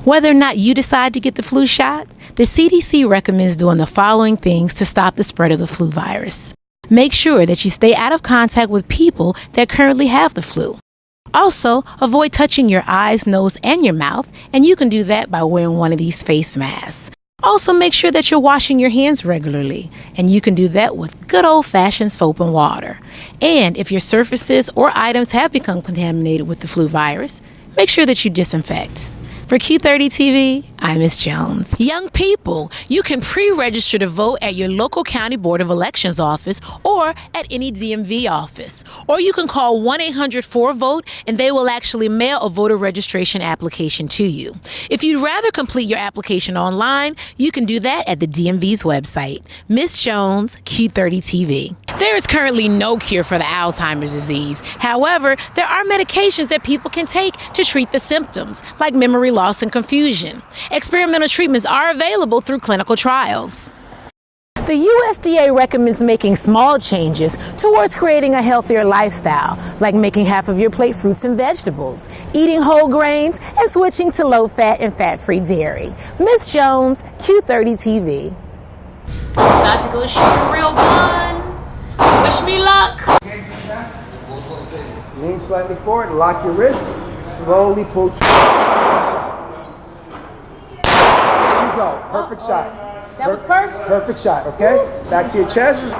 Whether or not you decide to get the flu shot, the CDC recommends doing the following things to stop the spread of the flu virus. Make sure that you stay out of contact with people that currently have the flu. Also, avoid touching your eyes, nose, and your mouth, and you can do that by wearing one of these face masks. Also, make sure that you're washing your hands regularly, and you can do that with good old-fashioned soap and water. And if your surfaces or items have become contaminated with the flu virus, make sure that you disinfect. For Q30 TV, I'm Ms. Jones. Young people, you can pre-register to vote at your local county board of elections office or at any DMV office. Or you can call 1-800-4VOTE and they will actually mail a voter registration application to you. If you'd rather complete your application online, you can do that at the DMV's website. Ms. Jones, Q30 TV. There is currently no cure for the Alzheimer's disease. However, there are medications that people can take to treat the symptoms, like memory loss and confusion. Experimental treatments are available through clinical trials. The USDA recommends making small changes towards creating a healthier lifestyle, like making half of your plate fruits and vegetables, eating whole grains, and switching to low-fat and fat-free dairy. Ms. Jones, Q30 TV. About to go shoot a real gun. Wish me luck. Lean slightly forward, lock your wrist, slowly pull to the side. There you go, perfect shot. That was perfect. Perfect shot, okay? Back to your chest.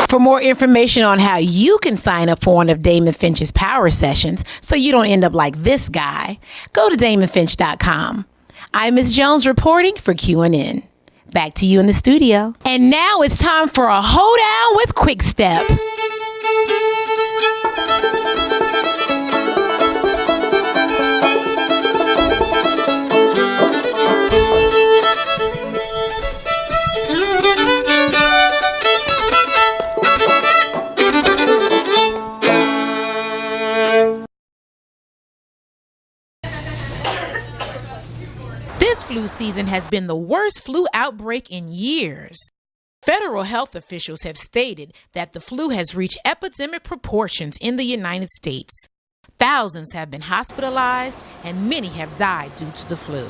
For more information on how you can sign up for one of Damon Finch's power sessions so you don't end up like this guy, go to DamonFinch.com. I'm Ms. Jones reporting for QNN. Back to you in the studio. And now it's time for a hoedown with Quick Step. This flu season has been the worst flu outbreak in years. Federal health officials have stated that the flu has reached epidemic proportions in the United States. Thousands have been hospitalized and many have died due to the flu.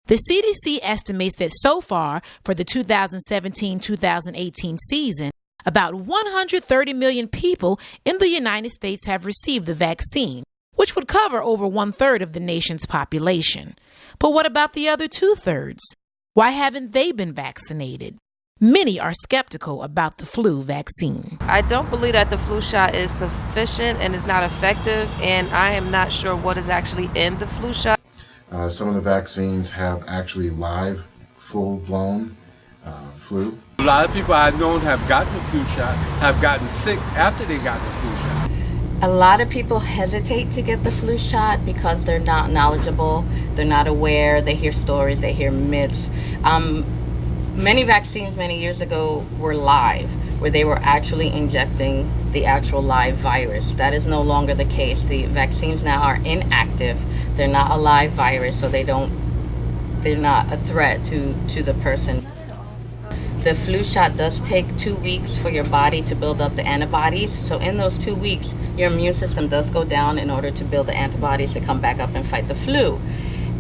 The CDC estimates that so far for the 2017-2018 season, about 130 million people in the United States have received the vaccine, which would cover over 1/3 of the nation's population. But what about the other 2/3? Why haven't they been vaccinated? Many are skeptical about the flu vaccine. I don't believe that the flu shot is sufficient and is not effective, and I am not sure what is actually in the flu shot. Some of the vaccines have actually live, full-blown flu. A lot of people I've known have gotten the flu shot, have gotten sick after they got the flu shot. A lot of people hesitate to get the flu shot because they're not knowledgeable, they're not aware, they hear stories, they hear myths. Many vaccines many years ago were live, where they were actually injecting the actual live virus. That is no longer the case. The vaccines now are inactive. They're not a live virus, so they're not a threat to the person. The flu shot does take 2 weeks for your body to build up the antibodies. So in those 2 weeks, your immune system does go down in order to build the antibodies to come back up and fight the flu.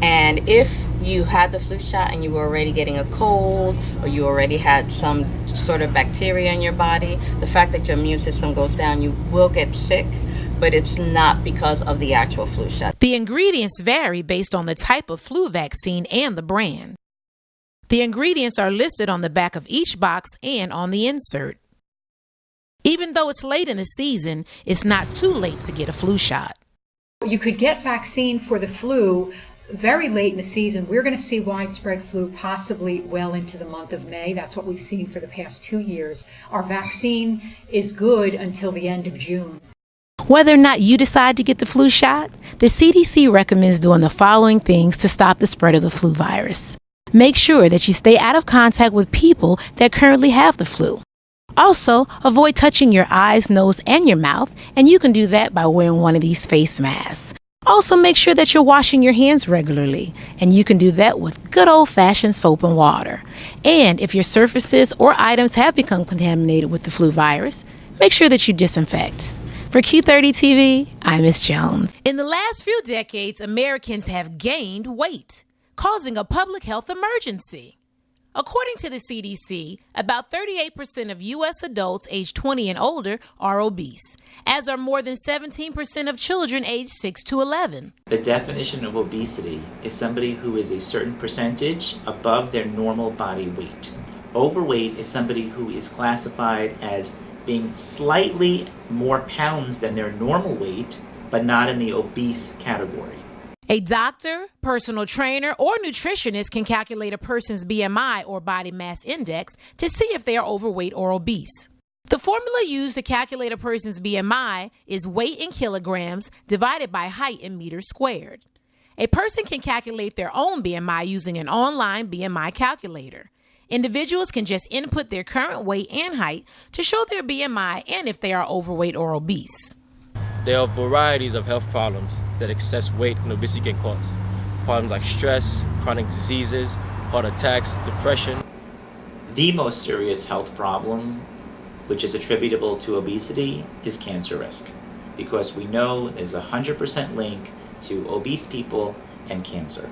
And if you had the flu shot and you were already getting a cold, or you already had some sort of bacteria in your body, the fact that your immune system goes down, you will get sick, but it's not because of the actual flu shot. The ingredients vary based on the type of flu vaccine and the brand. The ingredients are listed on the back of each box and on the insert. Even though it's late in the season, it's not too late to get a flu shot. You could get vaccine for the flu very late in the season. We're going to see widespread flu possibly well into the month of May. That's what we've seen for the past 2 years. Our vaccine is good until the end of June. Whether or not you decide to get the flu shot, the CDC recommends doing the following things to stop the spread of the flu virus. Make sure that you stay out of contact with people that currently have the flu. Also, avoid touching your eyes, nose, and your mouth, and you can do that by wearing one of these face masks. Also, make sure that you're washing your hands regularly, and you can do that with good old-fashioned soap and water. And if your surfaces or items have become contaminated with the flu virus, make sure that you disinfect. For Q30 TV, I'm Miss Jones. In the last few decades, Americans have gained weight, causing a public health emergency. According to the CDC, about 38% of U.S. adults aged 20 and older are obese, as are more than 17% of children aged 6 to 11. The definition of obesity is somebody who is a certain percentage above their normal body weight. Overweight is somebody who is classified as being slightly more pounds than their normal weight, but not in the obese category. A doctor, personal trainer, or nutritionist can calculate a person's BMI or body mass index to see if they are overweight or obese. The formula used to calculate a person's BMI is weight in kilograms divided by height in meters squared. A person can calculate their own BMI using an online BMI calculator. Individuals can just input their current weight and height to show their BMI and if they are overweight or obese. There are varieties of health problems that excess weight and obesity can cause. Problems like stress, chronic diseases, heart attacks, depression. The most serious health problem, which is attributable to obesity, is cancer risk, because we know there's a 100% link to obese people and cancer.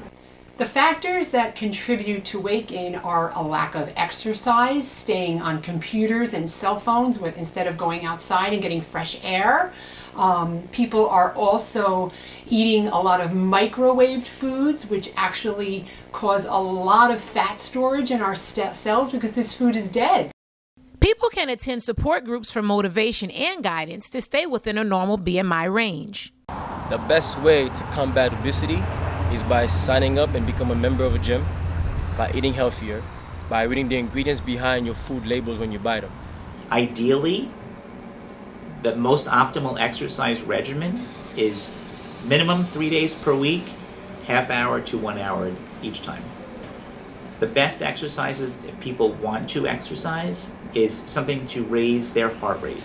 The factors that contribute to weight gain are a lack of exercise, staying on computers and cell phones instead of going outside and getting fresh air. People are also eating a lot of microwaved foods, which actually cause a lot of fat storage in our cells because this food is dead. People can attend support groups for motivation and guidance to stay within a normal BMI range. The best way to combat obesity is by signing up and become a member of a gym, by eating healthier, by reading the ingredients behind your food labels when you buy them. Ideally, the most optimal exercise regimen is minimum 3 days per week, half hour to 1 hour each time. The best exercises, if people want to exercise, is something to raise their heart rate.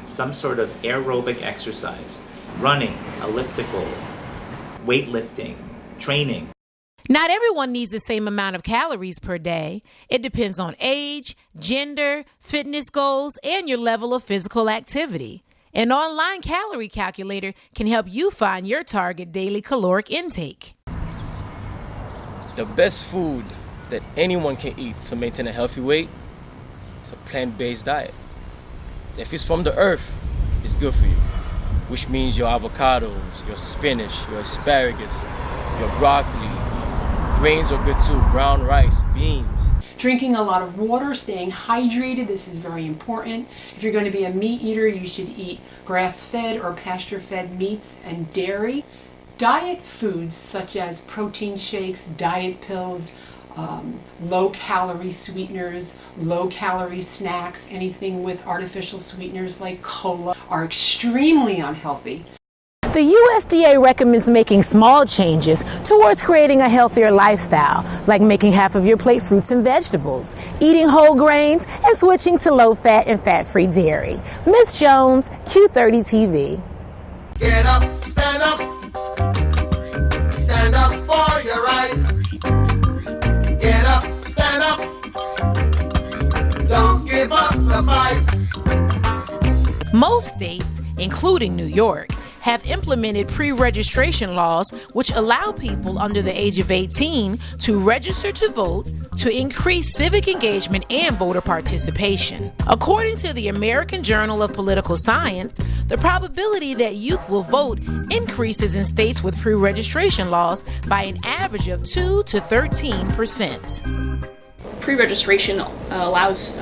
Some sort of aerobic exercise, running, elliptical, weightlifting, training. Not everyone needs the same amount of calories per day. It depends on age, gender, fitness goals, and your level of physical activity. An online calorie calculator can help you find your target daily caloric intake. The best food that anyone can eat to maintain a healthy weight is a plant-based diet. If it's from the earth, it's good for you, which means your avocados, your spinach, your asparagus, your broccoli. Grains are good too, brown rice, beans. Drinking a lot of water, staying hydrated, this is very important. If you're going to be a meat eater, you should eat grass-fed or pasture-fed meats and dairy. Diet foods such as protein shakes, diet pills, low-calorie sweeteners, low-calorie snacks, anything with artificial sweeteners like cola are extremely unhealthy. The USDA recommends making small changes towards creating a healthier lifestyle, like making half of your plate fruits and vegetables, eating whole grains, and switching to low-fat and fat-free dairy. Miss Jones, Q30 TV. Get up, stand up. Stand up for your right. Get up, stand up. Don't give up the fight. Most states, including New York, have implemented pre-registration laws which allow people under the age of 18 to register to vote to increase civic engagement and voter participation. According to the American Journal of Political Science, the probability that youth will vote increases in states with pre-registration laws by an average of 2 to 13%. Pre-registration allows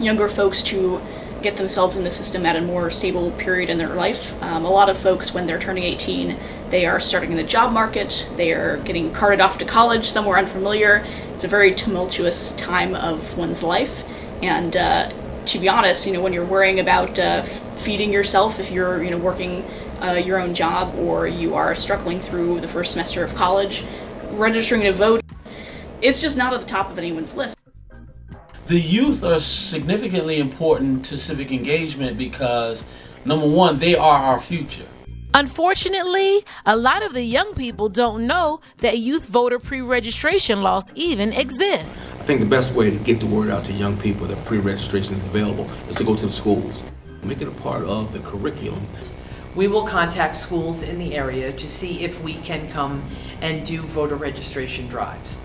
younger folks to get themselves in the system at a more stable period in their life. A lot of folks, when they're turning 18, they are starting in the job market, they are getting carted off to college somewhere unfamiliar. It's a very tumultuous time of one's life. And to be honest, when you're worrying about feeding yourself, if you're working your own job or you are struggling through the first semester of college, registering to vote, it's just not at the top of anyone's list. The youth are significantly important to civic engagement because, number one, they are our future. Unfortunately, a lot of the young people don't know that youth voter pre-registration laws even exist. I think the best way to get the word out to young people that pre-registration is available is to go to the schools. Make it a part of the curriculum. We will contact schools in the area to see if we can come and do voter registration drives.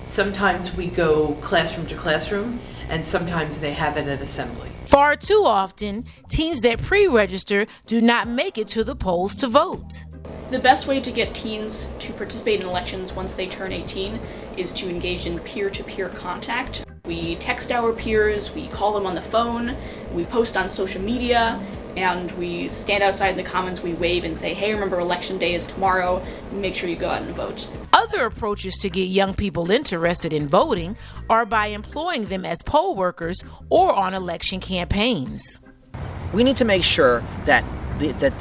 Sometimes we go classroom to classroom, and sometimes they have it at assembly. Far too often, teens that pre-register do not make it to the polls to vote. The best way to get teens to participate in elections once they turn 18 is to engage in peer-to-peer contact. We text our peers, we call them on the phone, we post on social media, and we stand outside in the commons, we wave and say, hey, remember election day is tomorrow, make sure you go out and vote. Other approaches to get young people interested in voting are by employing them as poll workers or on election campaigns. We need to make sure that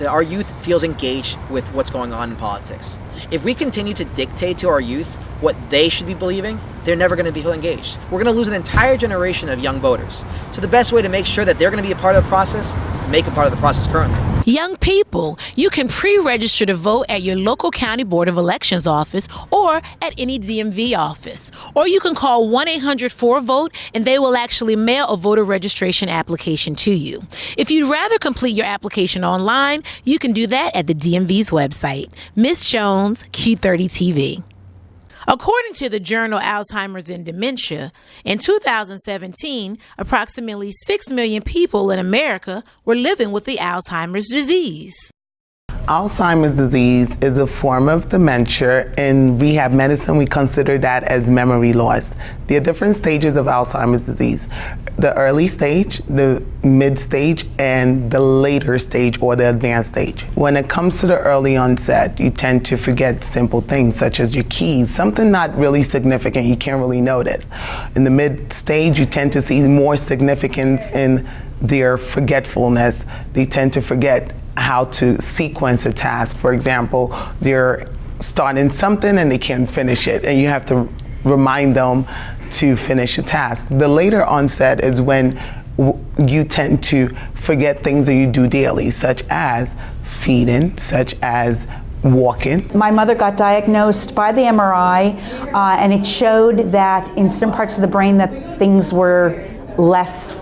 our youth feels engaged with what's going on in politics. If we continue to dictate to our youth what they should be believing, they're never going to feel engaged. We're going to lose an entire generation of young voters. So the best way to make sure that they're going to be a part of the process is to make a part of the process currently. Young people, you can pre-register to vote at your local county board of elections office or at any DMV office. Or you can call 1-800-4VOTE and they will actually mail a voter registration application to you. If you'd rather complete your application online, you can do that at the DMV's website. Miss Jones, Q30 TV. According to the journal Alzheimer's and Dementia, in 2017, approximately 6 million people in America were living with the Alzheimer's disease. Alzheimer's disease is a form of dementia. In rehab medicine, we consider that as memory loss. There are different stages of Alzheimer's disease. The early stage, the mid stage, and the later stage or the advanced stage. When it comes to the early onset, you tend to forget simple things such as your keys, something not really significant you can't really notice. In the mid stage, you tend to see more significance in their forgetfulness. They tend to forget how to sequence a task. For example, they're starting something and they can't finish it, and you have to remind them to finish a task. The later onset is when you tend to forget things that you do daily, such as feeding, such as walking. My mother got diagnosed by the MRI, and it showed that in certain parts of the brain that things were less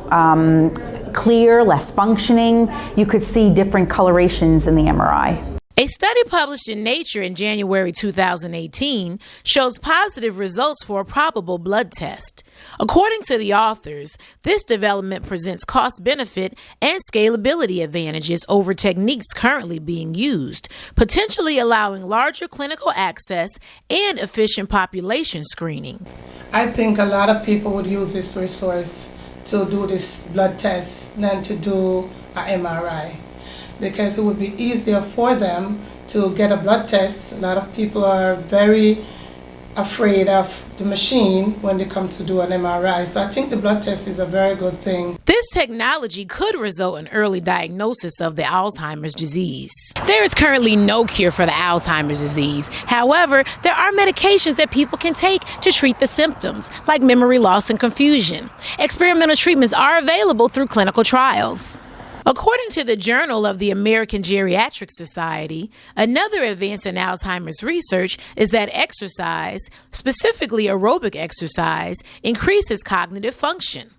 clear, less functioning. You could see different colorations in the MRI. A study published in Nature in January 2018 shows positive results for a probable blood test. According to the authors, this development presents cost-benefit and scalability advantages over techniques currently being used, potentially allowing larger clinical access and efficient population screening. I think a lot of people would use this resource to do this blood test than to do an MRI, because it would be easier for them to get a blood test. A lot of people are very afraid of the machine when it comes to do an MRI. So I think the blood test is a very good thing. This technology could result in early diagnosis of the Alzheimer's disease. There is currently no cure for the Alzheimer's disease. However, there are medications that people can take to treat the symptoms, like memory loss and confusion. Experimental treatments are available through clinical trials. According to the Journal of the American Geriatric Society, another advance in Alzheimer's research is that exercise, specifically aerobic exercise, increases cognitive function.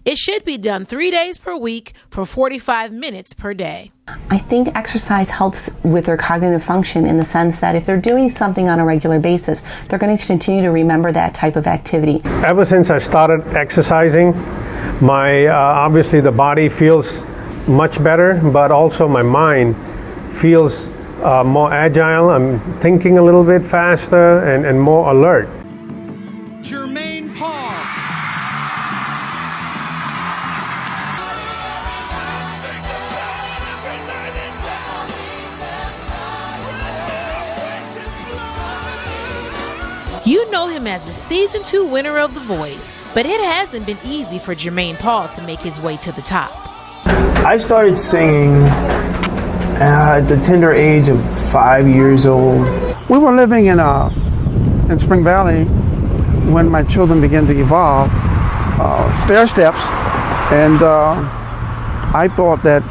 It should be done 3 days per week for 45 minutes per day. I think exercise helps with their cognitive function in the sense that if they're doing something on a regular basis, they're going to continue to remember that type of activity. Ever since I started exercising, obviously the body feels much better, but also my mind feels more agile. I'm thinking a little bit faster and more alert. Jermaine Paul. You know him as the Season 2 winner of The Voice, but it hasn't been easy for Jermaine Paul to make his way to the top. I started singing at the tender age of 5 years old. We were living in Spring Valley when my children began to evolve, stair steps, and I thought that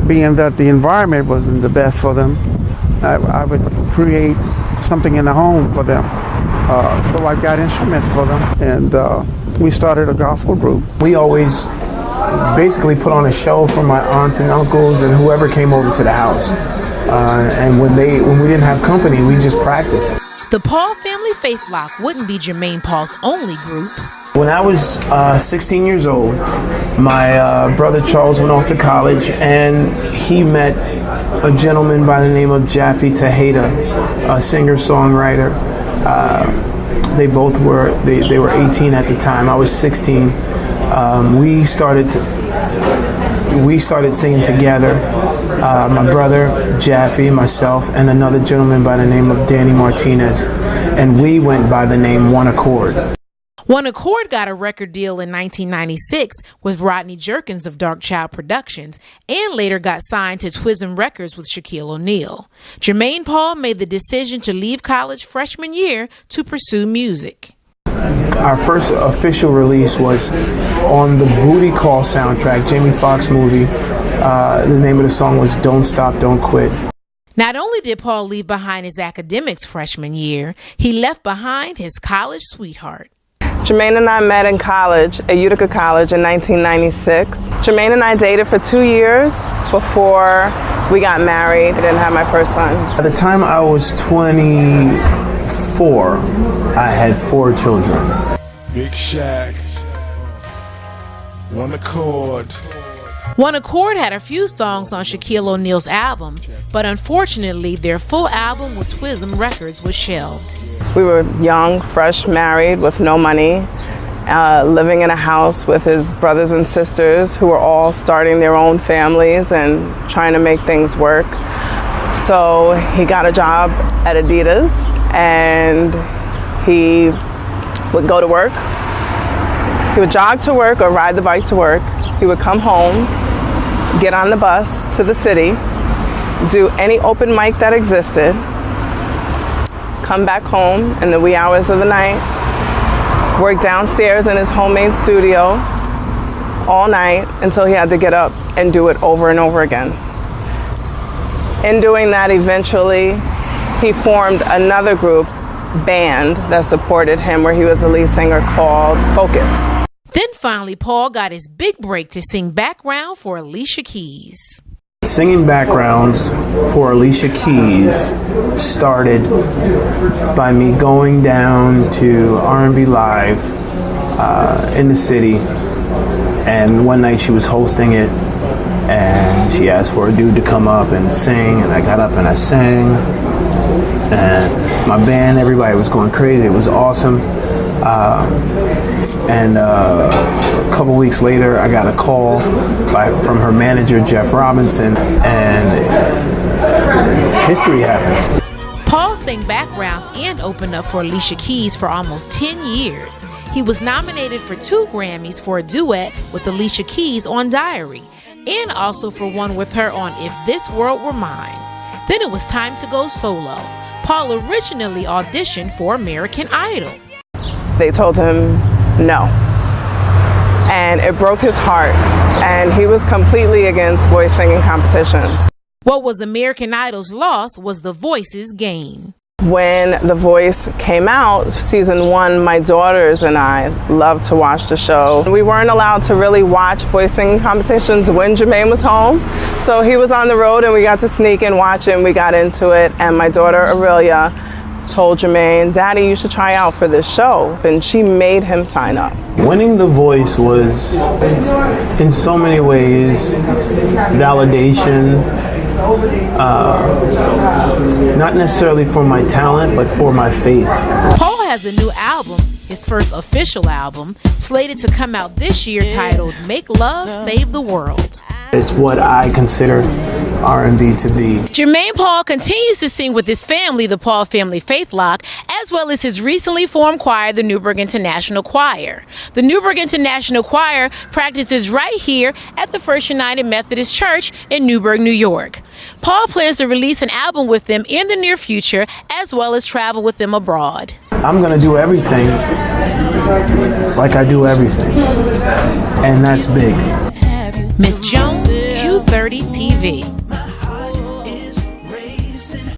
being that the environment wasn't the best for them, I would create something in the home for them. So I got instruments for them, and we started a gospel group. We always basically put on a show for my aunts and uncles and whoever came over to the house. And when we didn't have company, we just practiced. The Paul Family Faith Lock wouldn't be Jermaine Paul's only group. When I was 16 years old, my brother Charles went off to college, and he met a gentleman by the name of Jaffe Tejeda, a singer-songwriter. They both were 18 at the time. I was 16. We started singing together. My brother Jaffe, myself, and another gentleman by the name of Danny Martinez, and we went by the name One Accord. One Accord got a record deal in 1996 with Rodney Jerkins of Dark Child Productions, and later got signed to Twism Records with Shaquille O'Neal. Jermaine Paul made the decision to leave college freshman year to pursue music. Our first official release was on the Booty Call soundtrack, Jamie Foxx movie. The name of the song was Don't Stop, Don't Quit. Not only did Paul leave behind his academics freshman year, he left behind his college sweetheart. Jermaine and I met in college at Utica College in 1996. Jermaine and I dated for 2 years before we got married and had my first son. By the time I was 24, I had 4 children. Big Shaq, One Accord. One Accord had a few songs on Shaquille O'Neal's album, but unfortunately their full album with Twism Records was shelved. We were young, fresh, married with no money, living in a house with his brothers and sisters who were all starting their own families and trying to make things work. So he got a job at Adidas, and he would go to work. He would jog to work or ride the bike to work. He would come home, get on the bus to the city, do any open mic that existed, come back home in the wee hours of the night, work downstairs in his homemade studio all night until he had to get up and do it over and over again. In doing that, eventually, he formed another group, band, that supported him, where he was the lead singer, called Focus. Then finally, Paul got his big break to sing background for Alicia Keys. Singing backgrounds for Alicia Keys started by me going down to R&B Live in the city, and one night she was hosting it, and she asked for a dude to come up and sing, and I got up and I sang, and my band, everybody was going crazy. It was awesome. And a couple weeks later, I got a call from her manager, Jeff Robinson, and history happened. Paul sang backgrounds and opened up for Alicia Keys for almost 10 years. He was nominated for 2 Grammys for a duet with Alicia Keys on Diary, and also for one with her on If This World Were Mine. Then it was time to go solo. Paul originally auditioned for American Idol. They told him no, and it broke his heart, and he was completely against voice singing competitions. What was American Idol's loss was The Voice's gain. When The Voice came out, season 1, my daughters and I loved to watch the show. We weren't allowed to really watch voice singing competitions when Jermaine was home, so he was on the road and we got to sneak and watch him. We got into it, and my daughter Aurelia told Jermaine, "Daddy, you should try out for this show," and she made him sign up. Winning The Voice was, in so many ways, validation, not necessarily for my talent, but for my faith. Paul has a new album, his first official album, slated to come out this year, titled Make Love, Save the World. It's what I consider R&B to be. Jermaine Paul continues to sing with his family, the Paul Family Faith Lock, as well as his recently formed choir, the Newburgh International Choir. The Newburgh International Choir practices right here at the First United Methodist Church in Newburgh, New York. Paul plans to release an album with them in the near future, as well as travel with them abroad. I'm going to do everything like I do everything, and that's big. Miss Jones, Q30 TV.